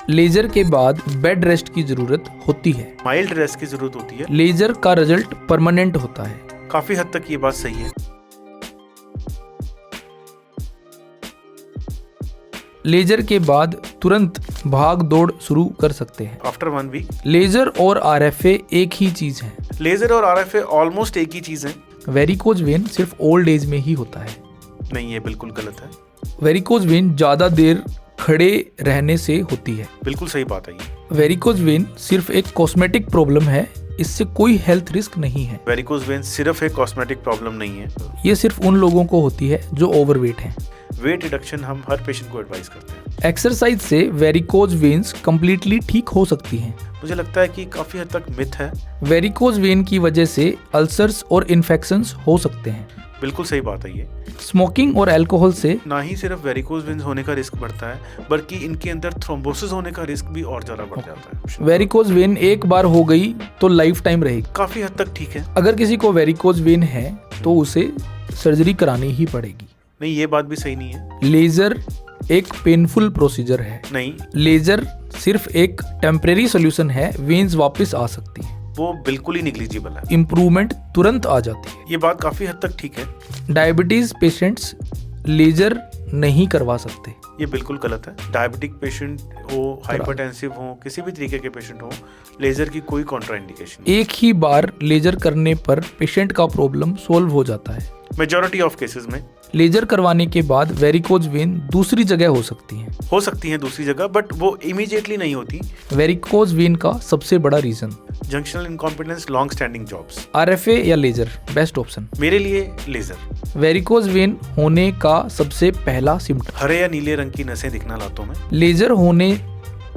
Laser के बाद bed rest की जरूरत होती है। माइल्ड रेस्ट की जरूरत होती है। लेजर का रिजल्ट परमानेंट होता है। काफी हद तक ये बात सही है। लेजर के बाद तुरंत भाग दौड़ शुरू कर सकते हैं। After 1 week. लेजर और आरएफए एक ही चीज है। लेजर और आरएफए ऑलमोस्ट एक ही चीज है। वेरिकोज वेन सिर्फ ओल्ड एज में ही होता है। नहीं, ये बिल्कुल गलत है। वेरिकोज वेन ज्यादा देर खड़े रहने से होती है। बिल्कुल सही बात है ये। वेरिकोज वेन सिर्फ एक कॉस्मेटिक प्रॉब्लम है, इससे कोई हेल्थ रिस्क नहीं है। वेरिकोज वेन सिर्फ एक कॉस्मेटिक प्रॉब्लम नहीं है। ये सिर्फ उन लोगों को होती है जो ओवरवेट हैं। वेट रिडक्शन हम हर पेशेंट को एडवाइस करते हैं। एक्सरसाइज से वेरिकोज वेन्स कंप्लीटली ठीक हो सकती हैं। मुझे लगता है कि काफी हद तक मिथ है। वेरिकोज वेन की वजह से अल्सर्स और इन्फेक्शंस हो सकते हैं। बिल्कुल सही बात है ये। स्मोकिंग और अल्कोहल से ना ही सिर्फ वेरिकोज वेन्स होने का रिस्क बढ़ता है, बल्कि इनके अंदर थ्रोम्बोसिस होने का रिस्क भी और ज्यादा बढ़ जाता है। वेरिकोज वेन एक बार हो गई तो लाइफ टाइम रहेगी। काफी हद तक ठीक है। अगर किसी को वेरिकोज वेन है तो उसे सर्जरी करानी ही पड़ेगी। नहीं, ये बात भी सही नहीं है। लेजर एक पेनफुल प्रोसीजर है। नहीं, लेजर सिर्फ एक टेम्परेरी सोल्यूशन है, वेन्स वापस आ सकती है। वो बिल्कुल ही निग्लिजिबल है। इम्प्रूवमेंट तुरंत आ जाती है। ये बात काफी हद तक ठीक है। डायबिटीज पेशेंट्स लेजर नहीं करवा सकते। ये बिल्कुल गलत है। डायबिटिक पेशेंट हो, हाइपरटेंसिव हो, किसी भी तरीके के पेशेंट हो, लेजर की कोई कॉन्ट्राइंडिकेशन। एक ही बार लेजर करने पर पेशेंट का प्रॉब्लम सोल्व हो जाता है। मेजॉरिटी ऑफ केसेस में लेजर करवाने के बाद वेरिकोज वेन दूसरी जगह हो सकती है दूसरी जगह, बट वो इमीडिएटली नहीं होती। वेरिकोज वेन का सबसे बड़ा reason junctional incompetence, long standing jobs. RFA या लेजर बेस्ट ऑप्शन? मेरे लिए लेजर। वेरिकोज वेन होने का सबसे पहला सिम्टम हरे या नीले रंग की नसें दिखना लातों में। लेजर होने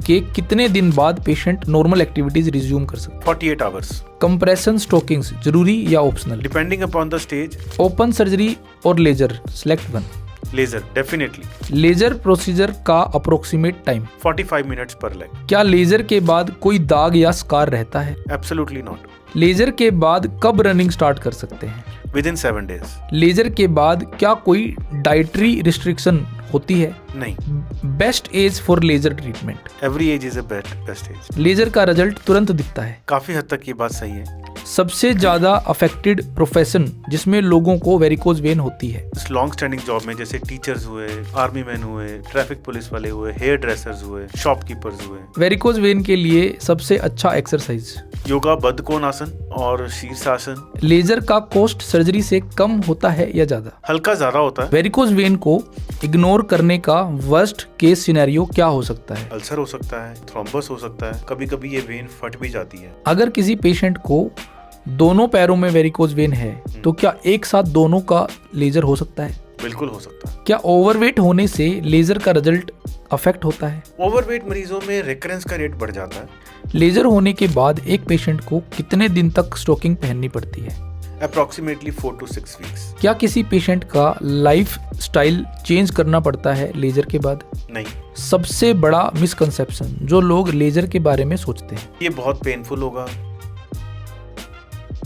के कितने दिन बाद पेशेंट नॉर्मल एक्टिविटीज रिज्यूम कर सकते? 48 आवर्स। कंप्रेशन स्टोकिंग्स जरूरी या optional? Depending upon the stage. Open surgery और laser, select one. Laser definitely. Laser procedure का approximate time? 45 minutes per leg. क्या लेजर के बाद कोई दाग या स्कार रहता है? Absolutely not. लेजर के बाद कब रनिंग स्टार्ट कर सकते हैं? Within 7 days। लेजर के बाद क्या कोई डाइटरी रिस्ट्रिक्शन होती है? नहीं। Best age for laser treatment? Every age is a best age. Laser का रिजल्ट तुरंत दिखता है। काफी हद तक ये बात सही है। सबसे ज्यादा अफेक्टेड प्रोफेशन जिसमें लोगों को वेरिकोज वेन होती है? इस लॉन्ग स्टैंडिंग जॉब में जैसे टीचर्स हुए, आर्मी मैन हुए, ट्रैफिक पुलिस वाले हुए, हेयर ड्रेसर्स हुए, शॉपकीपर्स हुए। वेरिकोज वेन के लिए सबसे अच्छा एक्सरसाइज? योगा, बद्ध कोणासन और शीर्षासन। लेजर का कॉस्ट सर्जरी से कम होता है या ज्यादा? हल्का ज्यादा होता है। वेरिकोज वेन को इग्नोर करने का वर्स्ट केस सिनेरियो क्या हो सकता है? अल्सर हो सकता है, थ्रोम्बस हो सकता है, कभी कभी ये वेन फट भी जाती है। अगर किसी पेशेंट को दोनों पैरों में वेरिकोज वेन है तो क्या एक साथ दोनों का लेजर हो सकता है? बिल्कुल हो सकता है। क्या ओवरवेट होने से लेजर का रिजल्ट अफेक्ट होता है? ओवरवेट मरीजों में रिकरेंस का रेट बढ़ जाता है। लेजर होने के बाद एक पेशेंट को कितने दिन तक स्टोकिंग पहननी पड़ती है? Approximately 4 to 6 weeks। क्या किसी पेशेंट का लाइफ स्टाइल चेंज करना पड़ता है लेजर के बाद? नहीं। सबसे बड़ा मिसकंसेप्शन जो लोग लेजर के बारे में सोचते हैं? ये बहुत पेनफुल होगा,